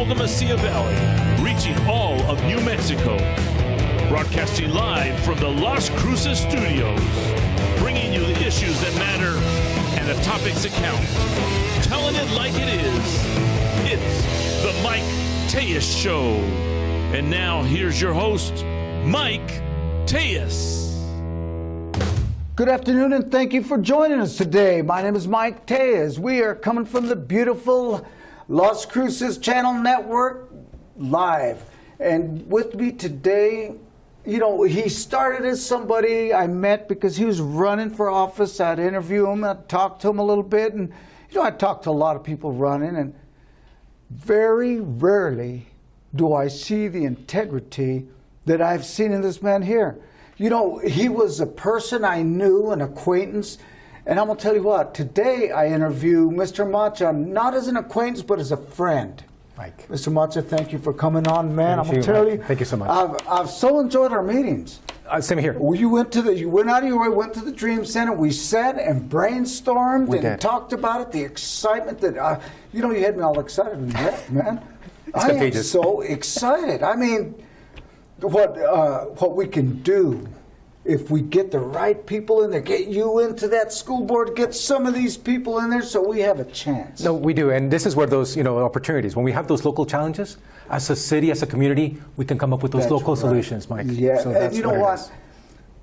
the Mesilla Valley, reaching all of New Mexico. Broadcasting live from the Las Cruces studios, bringing you the issues that matter and the topics that count. Telling it like it is. It's the Mike Tellez Show. And now here's your host, Mike Tellez. Good afternoon and thank you for joining us today. My name is Mike Tellez. We are coming from the beautiful Las Cruces Channel Network live. And with me today, you know, he started as somebody I met because he was running for office. I'd interview him, I'd talk to him a little bit. And, you know, I talk to a lot of people running, and very rarely do I see the integrity that I've seen in this man here. You know, he was a person I knew, an acquaintance, and I'm going to tell you what, today I interview Mr. Macha, not as an acquaintance, but as a friend. Mike. Mr. Macha, thank you for coming on, man. Thank I'm going to tell you. Thank you so much. I've so enjoyed our meetings. Same here. You went out of your way, went to the Dream Center. We sat and brainstormed and talked about it. The excitement that, you know, you had me all excited when you left, man. I am so excited. I mean, what we can do if we get the right people in there, get you into that school board, get some of these people in there so we have a chance. No, we do, and this is where those opportunities, when we have those local challenges, as a city, as a community, we can come up with those local solutions, Mike. Yeah, so and you know what?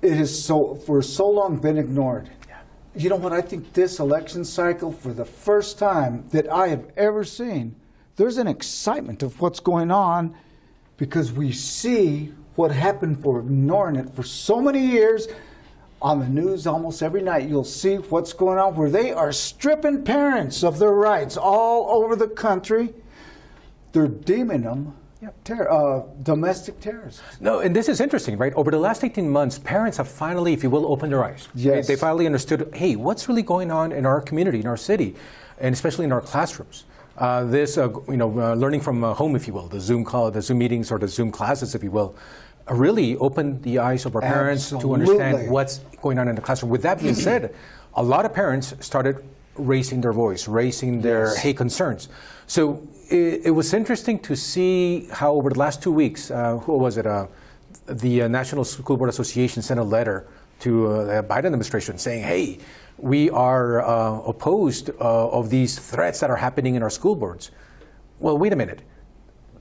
It is for so long been ignored. Yeah. You know what? I think this election cycle, for the first time that I have ever seen, there's an excitement of what's going on because we see what happened for ignoring it for so many years. On the news almost every night you'll see what's going on where they are stripping parents of their rights all over the country. They're deeming them domestic terrorists. No, and this is interesting, right? Over the last 18 months, parents have finally, if you will, opened their eyes. Yes. They finally understood, hey, what's really going on in our community, in our city, and especially in our classrooms. Learning from home, if you will, the Zoom call, the Zoom meetings, or the Zoom classes, if you will, really opened the eyes of our parents to understand what's going on in the classroom. With that being said, a lot of parents started raising their voice, raising their concerns. So it was interesting to see how over the last 2 weeks, the National School Board Association sent a letter to the Biden administration saying, hey, we are opposed of these threats that are happening in our school boards. Well, wait a minute.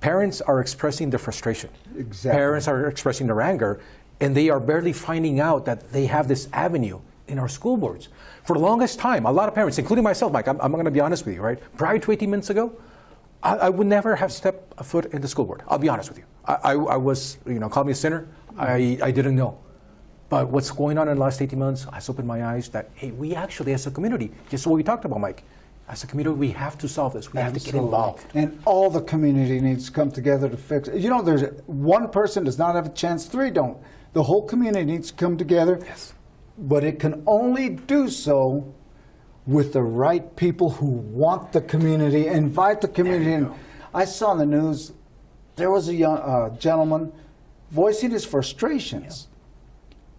Parents are expressing their frustration. Exactly. Parents are expressing their anger, and they are barely finding out that they have this avenue in our school boards. For the longest time, a lot of parents, including myself, Mike, I'm going to be honest with you, right? Prior to 18 months ago, I would never have stepped a foot in the school board. I'll be honest with you. I was, call me a sinner. I didn't know. But what's going on in the last 18 months has opened my eyes that, hey, we actually, as a community, just what we talked about, Mike, as a community, we have to solve this. We have to get involved. And all the community needs to come together to fix it. You know, there's one person does not have a chance, three don't. The whole community needs to come together. Yes. But it can only do so with the right people who want the community, invite the community in. I saw in the news, there was a young gentleman voicing his frustrations. Yeah.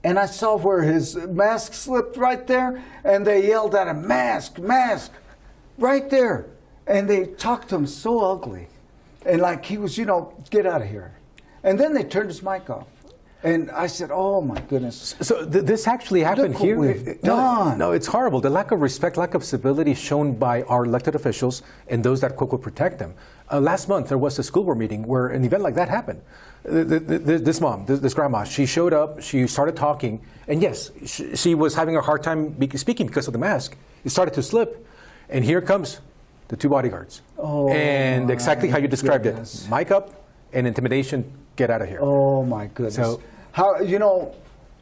And I saw where his mask slipped right there, and they yelled at him, mask, mask, right there. And they talked to him so ugly. And like he was, get out of here. And then they turned his mic off. And I said, oh, my goodness. So this actually happened Look what here? we've done. No, it's horrible. The lack of respect, lack of civility shown by our elected officials and those that quote protect them. Last month, there was a school board meeting where an event like that happened. This mom, this grandma, she showed up, she started talking, and yes, she was having a hard time speaking because of the mask. It started to slip, and here comes the two bodyguards. Oh, and exactly how you described it. Mic up and intimidation, get out of here. Oh, my goodness. So, how,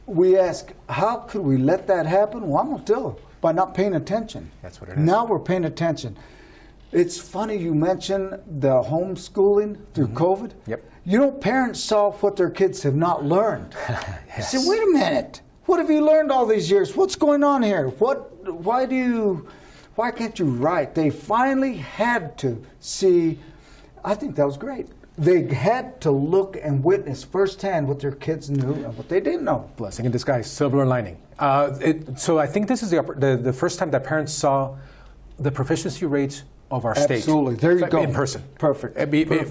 we ask, how could we let that happen? Well, I'm going to tell you, by not paying attention. That's what it is. Now we're paying attention. It's funny you mentioned the homeschooling through COVID. Yep. Parents saw what their kids have not learned. Yes. They said, wait a minute. What have you learned all these years? What's going on here? Why can't you write? They finally had to see. I think that was great. They had to look and witness firsthand what their kids knew and what they didn't know. Blessing in disguise, silver lining. So I think this is the first time that parents saw the proficiency rates of our state. Absolutely. There you go. In person. Perfect.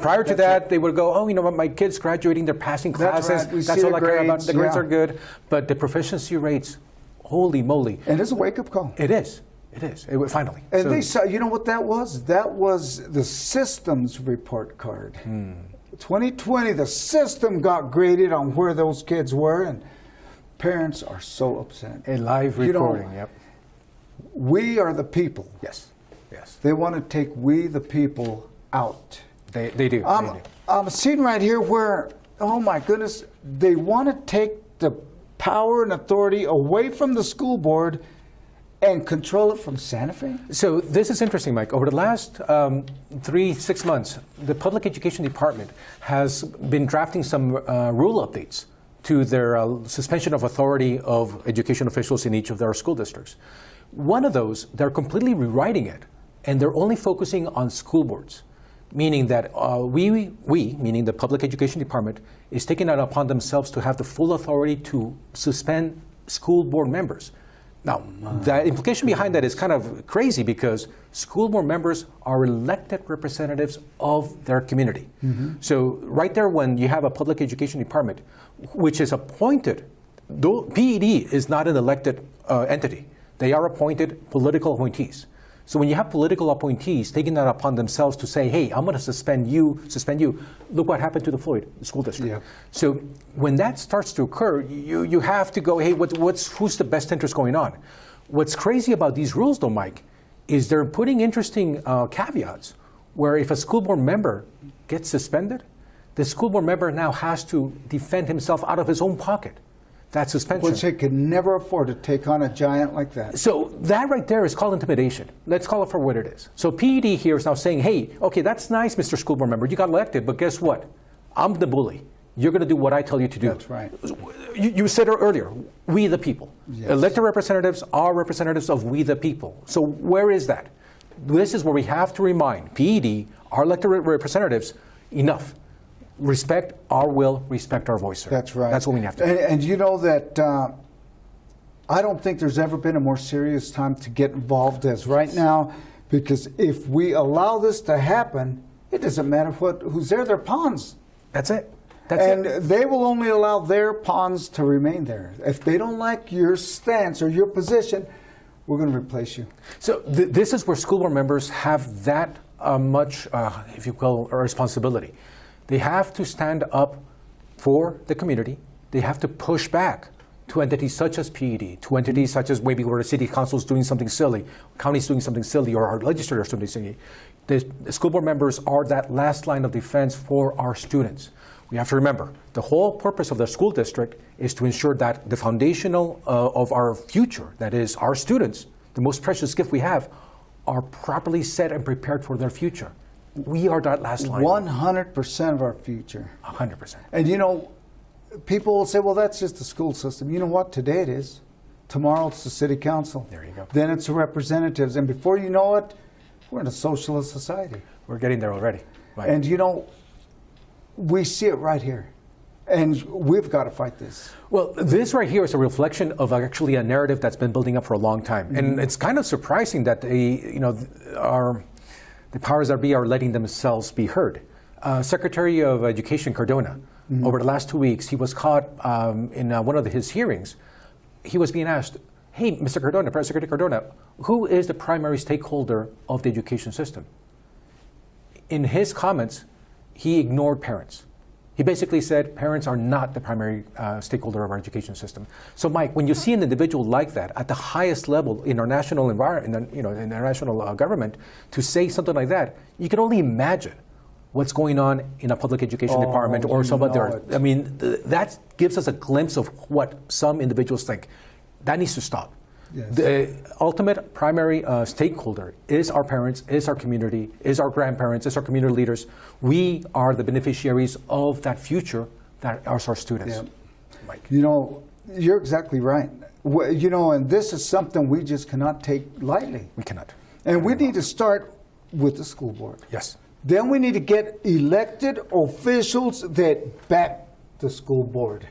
Prior to that, they would go, oh, you know what, my kid's graduating, they're passing classes. That's right. We That's see all the I care about. grades, The grades yeah. are good. But the proficiency rates, holy moly. And it's a wake-up call. It is. It is. Finally. And So- they saw, you know what that was? That was the systems report card. 2020, the system got graded on where those kids were, and parents are so upset. A live You know, recording, yep. We are the people. Yes. Yes. They want to take we the people out. They do. I'm seeing right here where, oh my goodness, they want to take the power and authority away from the school board and control it from Santa Fe? So this is interesting, Mike. Over the last 6 months, the Public Education Department has been drafting some rule updates to their suspension of authority of education officials in each of their school districts. One of those, they're completely rewriting it, and they're only focusing on school boards, meaning that we, meaning the Public Education Department, is taking it upon themselves to have the full authority to suspend school board members. Now, the implication behind that is kind of crazy because school board members are elected representatives of their community. So right there, when you have a public education department, which is appointed, though PED is not an elected entity. They are appointed political appointees. So when you have political appointees taking that upon themselves to say, hey, I'm going to suspend you, look what happened to the Floyd School District. Yeah. So when that starts to occur, you have to go, hey, who's the best interest going on? What's crazy about these rules, though, Mike, is they're putting interesting caveats where if a school board member gets suspended, the school board member now has to defend himself out of his own pocket. That suspension. Which they could never afford to take on a giant like that. So that right there is called intimidation. Let's call it for what it is. So PED here is now saying, hey, okay, that's nice, Mr. School Board Member. You got elected, but guess what? I'm the bully. You're going to do what I tell you to do. That's right. You said it earlier, we the people. Yes. Elected representatives are representatives of we the people. So where is that? This is where we have to remind PED, our elected representatives, enough. Respect our will, respect our voice, sir. That's right. That's what we have to do. And you know that I don't think there's ever been a more serious time to get involved as right now, because if we allow this to happen, it doesn't matter who's there, they're pawns. That's it. And they will only allow their pawns to remain there. If they don't like your stance or your position, we're going to replace you. So this is where school board members have that much, if you will, a responsibility. They have to stand up for the community. They have to push back to entities such as PED, to entities such as maybe where the city council is doing something silly, county's doing something silly, or our legislators doing something silly. The school board members are that last line of defense for our students. We have to remember, the whole purpose of the school district is to ensure that the foundational of our future, that is our students, the most precious gift we have, are properly set and prepared for their future. We are that last line. 100% of our future. 100%. And you know, people will say, well, that's just the school system. You know what? Today it is. Tomorrow it's the city council. There you go. Then it's the representatives. And before you know it, we're in a socialist society. We're getting there already. Right. And you know, we see it right here. And we've got to fight this. Well, this right here is a reflection of actually a narrative that's been building up for a long time. And it's kind of surprising that the powers that be are letting themselves be heard. Secretary of Education Cardona, over the last 2 weeks, he was caught in one of his hearings. He was being asked, hey, Mr. Cardona, Press Secretary Cardona, who is the primary stakeholder of the education system? In his comments, he ignored parents. He basically said parents are not the primary stakeholder of our education system. So, Mike, when you see an individual like that at the highest level in our national environment, in our national government, to say something like that, you can only imagine what's going on in a public education department or some other. I mean, that gives us a glimpse of what some individuals think. That needs to stop. Yes. The ultimate primary stakeholder is our parents, is our community, is our grandparents, is our community leaders. We are the beneficiaries of that future that are our students. Yeah. Mike. You know, you're exactly right. You know, and this is something we just cannot take lightly. We cannot. And we need to start with the school board. Yes. Then we need to get elected officials that back the school board.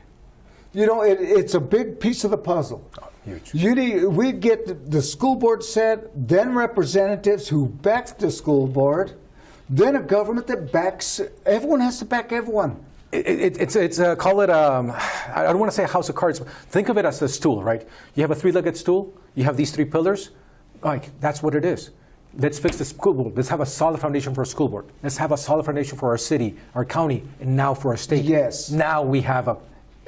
You know, it's a big piece of the puzzle. Huge. We'd get the school board set, then representatives who back the school board, then a government that backs. Everyone has to back everyone. Call it, I don't want to say a house of cards. Think of it as a stool, right? You have a three-legged stool. You have these three pillars. Like, that's what it is. Let's fix the school board. Let's have a solid foundation for a school board. Let's have a solid foundation for our city, our county, and now for our state. Yes. Now we have a...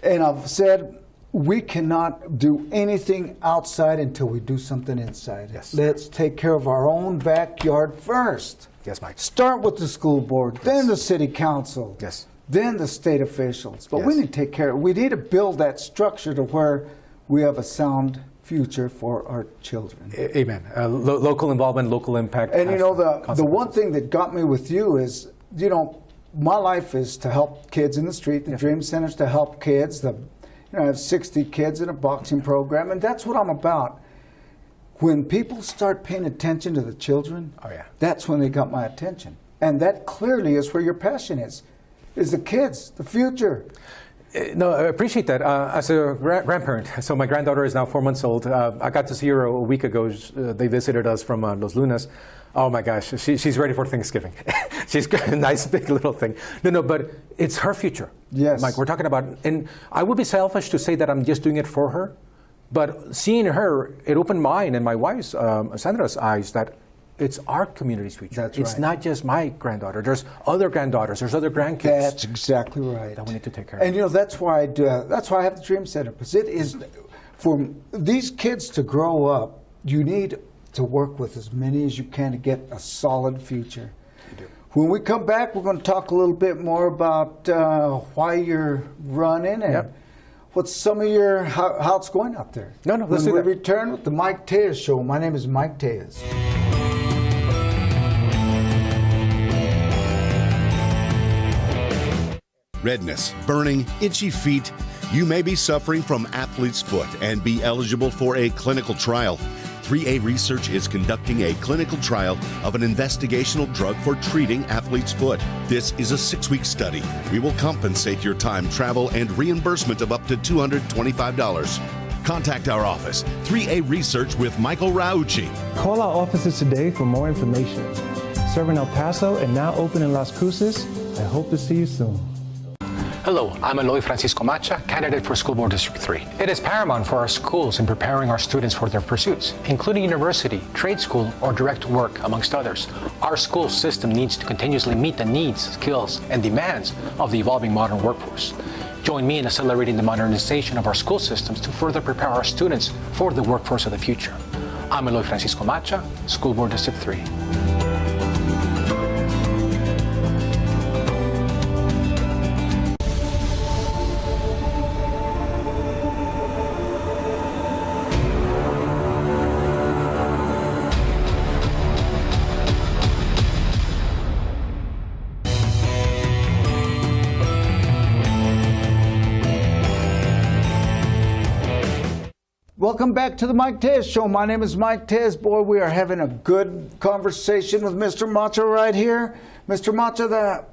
And I've said we cannot do anything outside until we do something inside. Yes. Let's take care of our own backyard first. Yes, Mike. Start with the school board, then the city council. Yes. Then the state officials. But we Yes. need to take care. We need to build that structure to where we have a sound future for our children. Amen. Local involvement, local impact. And you know, the one thing that got me with you is, you know, my life is to help kids in the street. The Dream Center's to help kids. I have 60 kids in a boxing program, and that's what I'm about. When people start paying attention to the children, that's when they got my attention. And that clearly is where your passion is the kids, the future. No, I appreciate that. As a grandparent, so my granddaughter is now 4 months old. I got to see her a week ago. They visited us from Los Lunas. Oh my gosh, she's ready for Thanksgiving. She's got a nice big little thing. No, but it's her future. Yes. Mike, we're talking about, and I would be selfish to say that I'm just doing it for her, but seeing her, it opened mine and my wife's, Sandra's eyes that it's our community's future. That's It's right. not just my granddaughter. There's other granddaughters. There's other grandkids. That's exactly right. That we need to take care of. And you know, that's why I do. That's why I have the Dream Center, because it is for these kids to grow up. You need to work with as many as you can to get a solid future. You do. When we come back, we're going to talk a little bit more about why you're running and what's some of your how it's going out there. No, let's do when that. we return with the Mike Tellez Show. My name is Mike Tellez. Redness, burning, itchy feet. You may be suffering from athlete's foot and be eligible for a clinical trial. 3A Research is conducting a clinical trial of an investigational drug for treating athlete's foot. This is a 6-week study. We will compensate your time, travel, and reimbursement of up to $225. Contact our office, 3A Research with Michael Raucci. Call our offices today for more information. Serving El Paso and now open in Las Cruces. I hope to see you soon. Hello, I'm Eloy Francisco Macha, candidate for School Board District 3. It is paramount for our schools in preparing our students for their pursuits, including university, trade school, or direct work, amongst others. Our school system needs to continuously meet the needs, skills, and demands of the evolving modern workforce. Join me in accelerating the modernization of our school systems to further prepare our students for the workforce of the future. I'm Eloy Francisco Macha, School Board District 3. Welcome back to the Mike Tellez Show. My name is Mike Tellez. Boy, we are having a good conversation with Mr. Macha right here. Mr. Macha,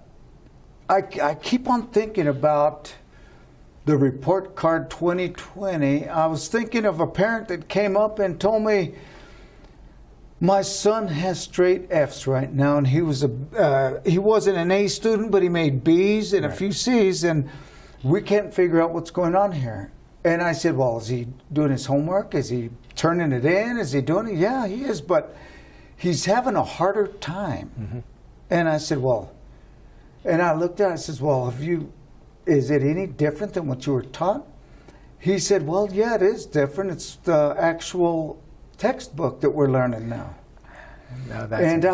I keep on thinking about the report card 2020. I was thinking of a parent that came up and told me, my son has straight Fs right now, and he wasn't an A student, but he made Bs and a few Cs, and we can't figure out what's going on here. And I said, well, is he doing his homework? Is he turning it in? Is he doing it? Yeah, he is, but he's having a harder time. Mm-hmm. And I said, well, and I looked at it, I said, well, is it any different than what you were taught? He said, well, yeah, it is different. It's the actual textbook that we're learning now. No, that's and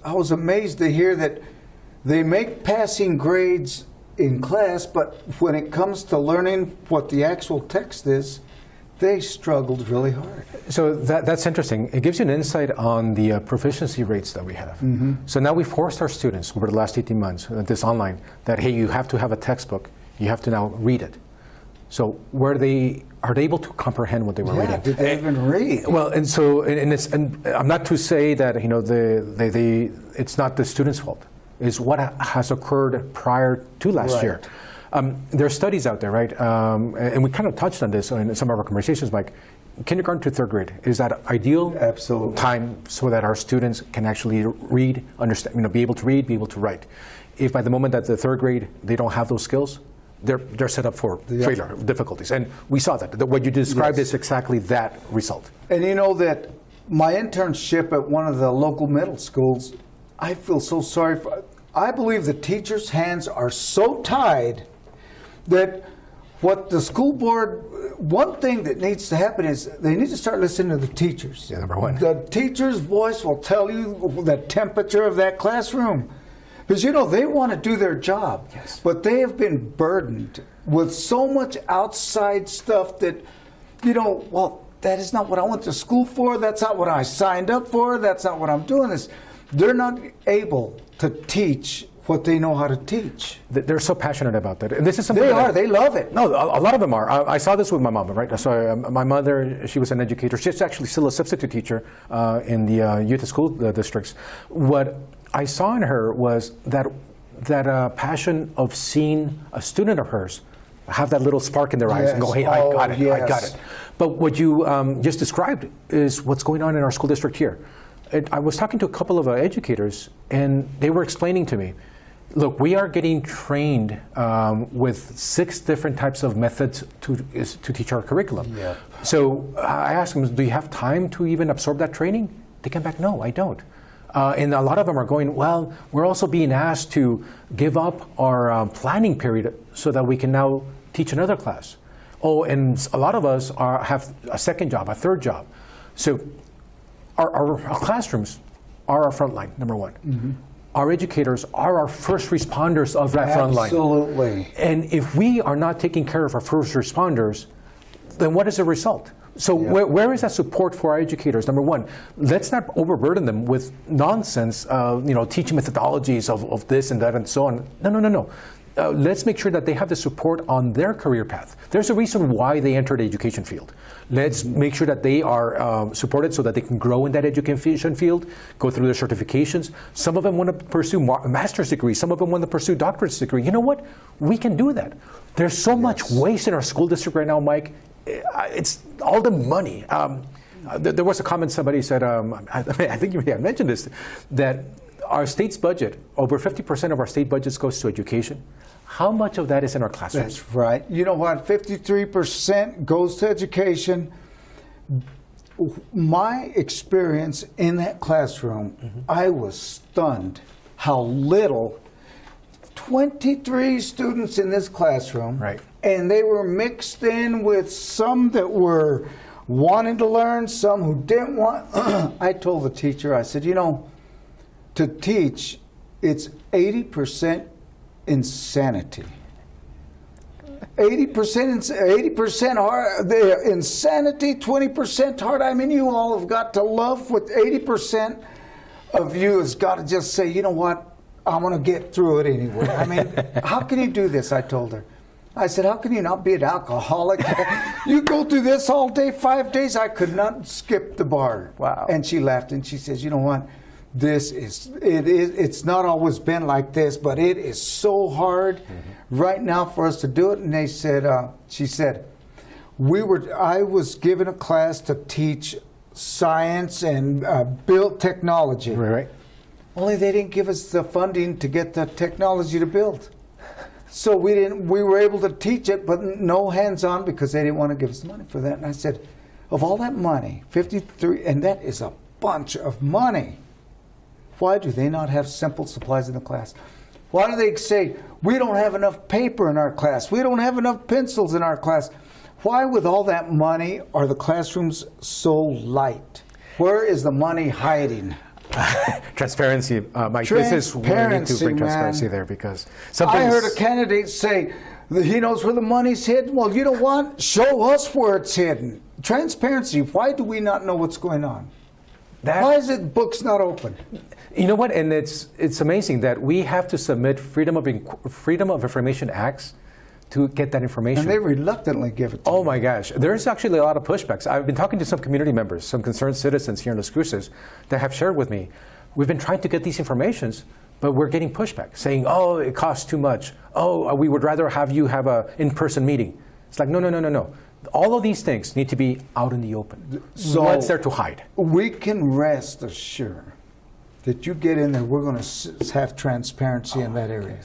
I was amazed to hear that they make passing grades in class, but when it comes to learning what the actual text is, they struggled really hard. So that's interesting. It gives you an insight on the proficiency rates that we have. Mm-hmm. So now we forced our students over the last 18 months, this online, that, hey, you have to have a textbook. You have to now read it. So are they able to comprehend what they were reading? Did they even read? Well, and I'm not to say that it's not the students' fault. It's what has occurred prior to last year. There are studies out there, right? And we kind of touched on this in some of our conversations, Mike. Kindergarten to third grade, is that ideal Absolutely. time so that our students can actually read, understand, be able to read, be able to write? If by the moment that the third grade they don't have those skills, they're set up for failure, difficulties. And we saw that. What you described is exactly that result. And you know that my internship at one of the local middle schools, I feel so sorry for. I believe the teachers' hands are so tied that what the school board, one thing that needs to happen is they need to start listening to the teachers. Yeah, number one. The teacher's voice will tell you the temperature of that classroom. Because, you know, they want to do their job, but they have been burdened with so much outside stuff that, you know, well, that is not what I went to school for. That's not what I signed up for. That's not what I'm doing. They're not able to teach what they know how to teach. They're so passionate about that. And this is something They love it. No, a lot of them are. I saw this with my mom, right? So my mother, she was an educator. She's actually still a substitute teacher in the youth school districts. What I saw in her was that passion of seeing a student of hers have that little spark in their eyes and go, hey, I got it, I got it. But what you just described is what's going on in our school district here. I was talking to a couple of educators, and they were explaining to me, look, we are getting trained with 6 different types of methods to teach our curriculum. Yeah. So I asked them, do you have time to even absorb that training? They came back, no, I don't. And a lot of them are going, well, we're also being asked to give up our planning period so that we can now teach another class. Oh, and a lot of us have a second job, a third job. So our classrooms are our front line, number one. Mm-hmm. Our educators are our first responders of that front line. Absolutely. And if we are not taking care of our first responders, then what is the result? So where is that support for our educators? Number one, let's not overburden them with nonsense, teaching methodologies of this and that and so on. No. Let's make sure that they have the support on their career path. There's a reason why they entered the education field. Let's make sure that they are supported so that they can grow in that education field, go through their certifications. Some of them want to pursue master's degrees. Some of them want to pursue doctorate degree. You know what? We can do that. There's so much waste in our school district right now, Mike. It's all the money. There was a comment somebody said, I think you may have mentioned this, that our state's budget, over 50% of our state budget goes to education. How much of that is in our classrooms? That's right. You know what? 53% goes to education. My experience in that classroom, I was stunned how little. 23 students in this classroom, right? And they were mixed in with some that were wanting to learn, some who didn't want. I told the teacher, I said, to teach, it's 80% insanity. 80% hard, insanity, 20% hard. I mean, you all have got to love with 80% of you has got to just say, you know what? I'm going to get through it anyway. I mean, how can you do this? I told her. I said, how can you not be an alcoholic? You go through this all day, 5 days. I could not skip the bar. Wow. And she laughed and she says, you know what? It's not always been like this, but it is so hard right now for us to do it. And she said, I was given a class to teach science and build technology. Right. Only they didn't give us the funding to get the technology to build. So we were able to teach it, but no hands-on because they didn't want to give us the money for that. And I said, of all that money, 53, and that is a bunch of money. Why do they not have simple supplies in the class? Why do they say, we don't have enough paper in our class? We don't have enough pencils in our class. Why, with all that money, are the classrooms so light? Where is the money hiding? Transparency, Mike. This is where we need to bring transparency there, because I heard a candidate say that he knows where the money's hidden. Well, you know what? Show us where it's hidden. Transparency. Why do we not know what's going on? Why is it books not open? You know what? And it's amazing that we have to submit Freedom of Information Acts to get that information. And they reluctantly give it to Oh my gosh. There's actually a lot of pushbacks. I've been talking to some community members, some concerned citizens here in Las Cruces that have shared with me, we've been trying to get these informations, But we're getting pushback, saying, oh, it costs too much. Oh, we would rather have you have an in-person meeting. It's like, no. All of these things need to be out in the open. So what's there to hide? We can rest assured that you get in there, we're going to have transparency in that area.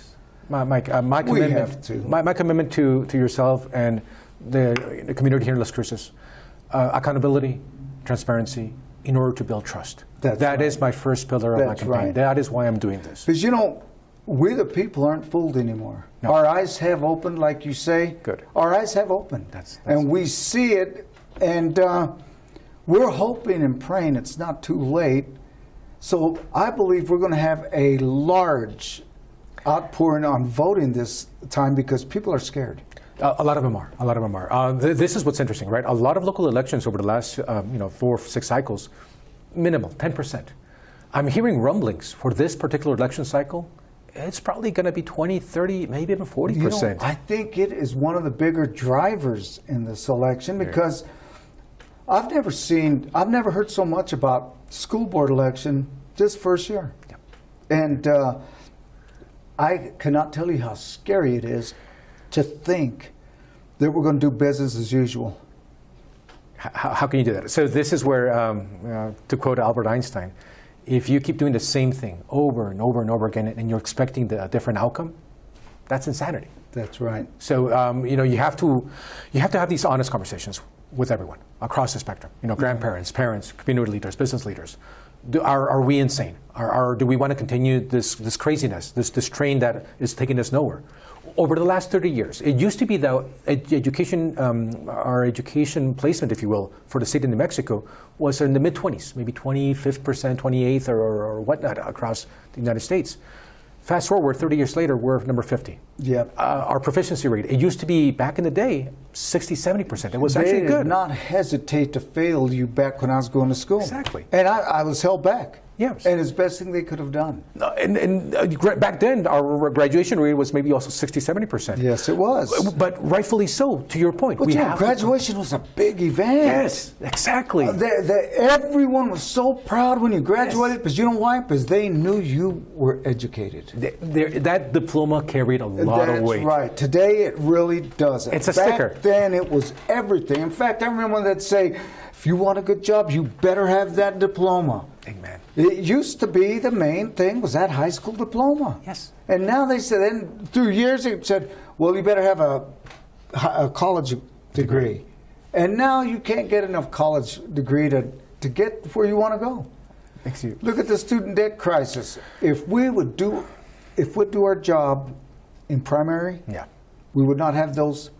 My commitment, my commitment to yourself and the community here in Las Cruces, accountability, transparency, in order to build trust. That right. is my first pillar of my campaign. Right. That is why I'm doing this. Because, we the people aren't fooled anymore. No. Our eyes have opened, like you say. Good. Our eyes have opened. And we see it, and we're hoping and praying it's not too late. So I believe we're going to have a large outpouring on voting this time because people are scared. A lot of them are. This is what's interesting, right? A lot of local elections over the last 4 or 6 cycles, minimal, 10%. I'm hearing rumblings for this particular election cycle. It's probably going to be 20, 30, maybe even 40%. I think it is one of the bigger drivers in this election because I've never heard so much about school board election this first year. Yep. And I cannot tell you how scary it is to think that we're going to do business as usual. How can you do that? So this is where, to quote Albert Einstein, if you keep doing the same thing over and over and over again and you're expecting a different outcome, that's insanity. That's right. So you have to have these honest conversations with everyone across the spectrum. Grandparents, parents, community leaders, business leaders. Are we insane? Do we want to continue this craziness, this train that is taking us nowhere? Over the last 30 years, it used to be that our education placement, if you will, for the state of New Mexico was in the mid-20s, maybe 25th%, 28th, or whatnot across the United States. Fast forward 30 years later, we're number 50. Yep. Our proficiency rate, it used to be back in the day, 60, 70%. It was actually good. They did not hesitate to fail you back when I was going to school. Exactly. And I was held back. Yes. And it's the best thing they could have done. And back then, our graduation rate was maybe also 60, 70%. Yes, it was. But rightfully so, to your point. But graduation was a big event. Yes, exactly. Everyone was so proud when you graduated, because you know why? Because they knew you were educated. That diploma carried a lot of weight. That's right. Today, it really doesn't. It's a sticker. Back then, it was everything. In fact, I remember when they'd say, if you want a good job, you better have that diploma. Amen. It used to be the main thing was that high school diploma. Yes. And now they said, and through years they said, well, you better have a college degree. And now you can't get enough college degree to get where you want to go. Thanks you. Look at the student debt crisis. If we would do our job in primary, we would not have those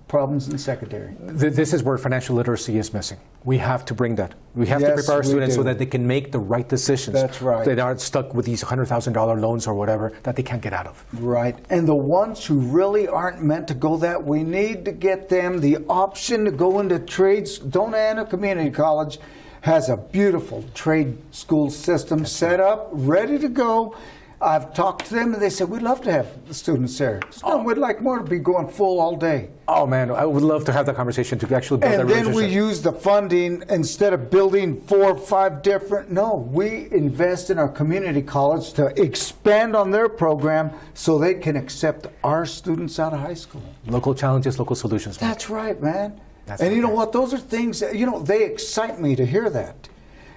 problems in secondary. This is where financial literacy is missing. We have to bring that. We have to prepare our students so that they can make the right decisions. That's right. They aren't stuck with these $100,000 loans or whatever that they can't get out of. Right. And the ones who really aren't meant to go that, we need to get them the option to go into trades. Dona Ana Community College has a beautiful trade school system set up, ready to go. I've talked to them, and they said, we'd love to have the students there. We'd like more to be going full all day. Oh, man, I would love to have that conversation to actually build that relationship. And then we use the funding, instead of building 4 or 5 different, we invest in our community college to expand on their program so they can accept our students out of high school. Local challenges, local solutions. Man. That's right, man. And you know what? Those are things that, they excite me to hear that.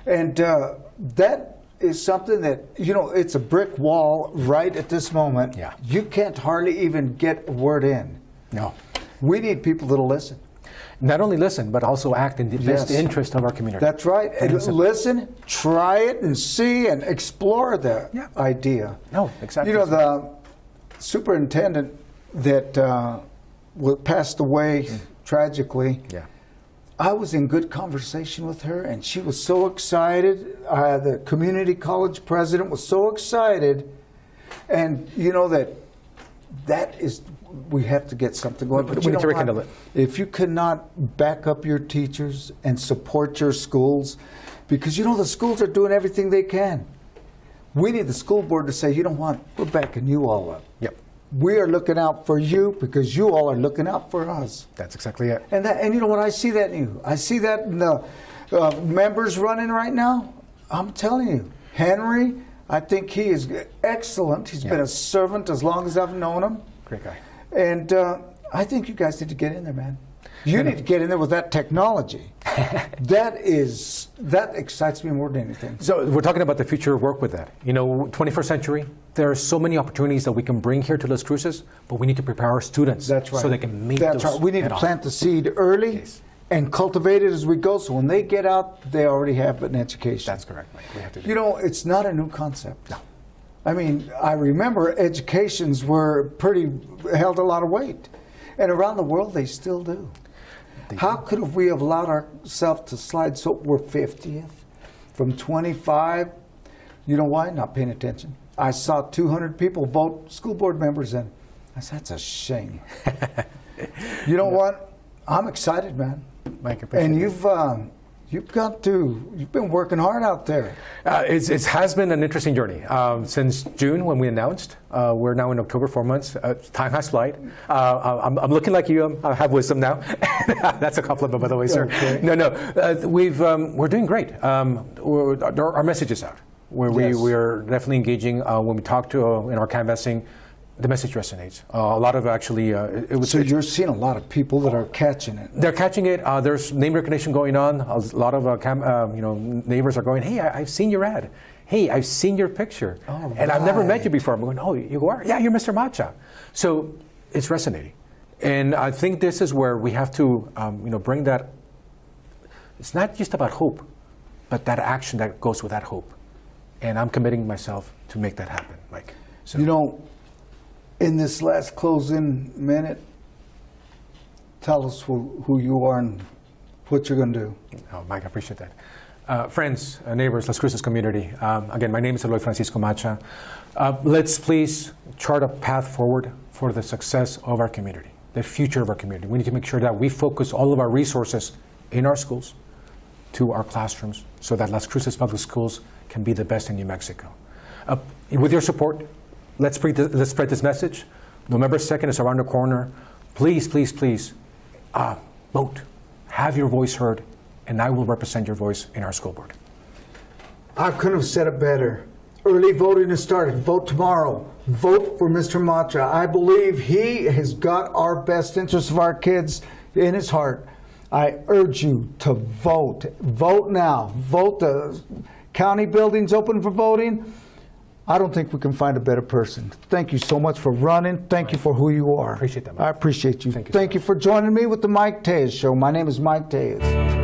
And that is something that, it's a brick wall right at this moment. Yeah. You can't hardly even get a word in. No. We need people that'll listen. Not only listen, but also act in the best interest of our community. That's right. And listen, try it, and see and explore the idea. No, exactly. The superintendent that passed away tragically, I was in good conversation with her, and she was so excited. The community college president was so excited. And that is, we have to get something going. But we need to rekindle it. If you cannot back up your teachers and support your schools, because the schools are doing everything they can. We need the school board to say, we're backing you all up. Yep. We are looking out for you because you all are looking out for us. That's exactly it. And you know what? I see that in you. I see that in the members running right now. I'm telling you, Henry, I think he is excellent. He's been a servant as long as I've known him. Great guy. And I think you guys need to get in there, man. You need to get in there with that technology. That excites me more than anything. So we're talking about the future of work with that. You know, 21st century, there are so many opportunities that we can bring here to Las Cruces, but we need to prepare our students That's right. so they can meet That's those right. We need to head on. plant the seed early Yes. and cultivate it as we go. So when they get out, they already have an education. That's correct, Mike. We have to do You know, it's not a new concept. No. I mean, I remember educations were held a lot of weight. And around the world, they still do. How could we have allowed ourselves to slide so we're 50th from 25? You know why? Not paying attention. I saw 200 people vote school board members in. I said, that's a shame. You know what? I'm excited, man. Mike, I appreciate And it. you've been working hard out there. It has been an interesting journey. Since June, when we announced, we're now in October, 4 months. Time has flown. I'm looking like you. I have wisdom now. That's a compliment, by the way, sir. Okay. No. We're doing great. Our message is out. We're definitely engaging. When we talk to in our canvassing, the message resonates. A lot of actually, So you're seeing a lot of people that are catching it. they're catching it. There's name recognition going on. A lot of neighbors are going, hey, I've seen your ad. Hey, I've seen your picture. Oh, and I've never met right. you before. I'm going, oh, you are? Yeah, you're Mr. Macha. So it's resonating. And I think this is where we have to bring that. It's not just about hope, but that action that goes with that hope. And I'm committing myself to make that happen, Mike. So, You know, in this last close-in minute, tell us who you are and what you're going to do. Oh, Mike, I appreciate that. Friends, neighbors, Las Cruces community, again, my name is Eloy Francisco Macha. Let's please chart a path forward for the success of our community, the future of our community. We need to make sure that we focus all of our resources in our schools to our classrooms so that Las Cruces Public Schools can be the best in New Mexico. With your support, let's spread this message. November 2nd is around the corner. Please, please, please, vote. Have your voice heard, and I will represent your voice in our school board. I couldn't have said it better. Early voting has started. Vote tomorrow. Vote for Mr. Macha. I believe he has got our best interests of our kids in his heart. I urge you to vote. Vote now. Vote. The county building's open for voting. I don't think we can find a better person. Thank you so much for running. Thank you for who you are. Appreciate that, Mike. I appreciate you. Thank you so Thank you for joining me with the Mike Tellez Show. My name is Mike Tellez.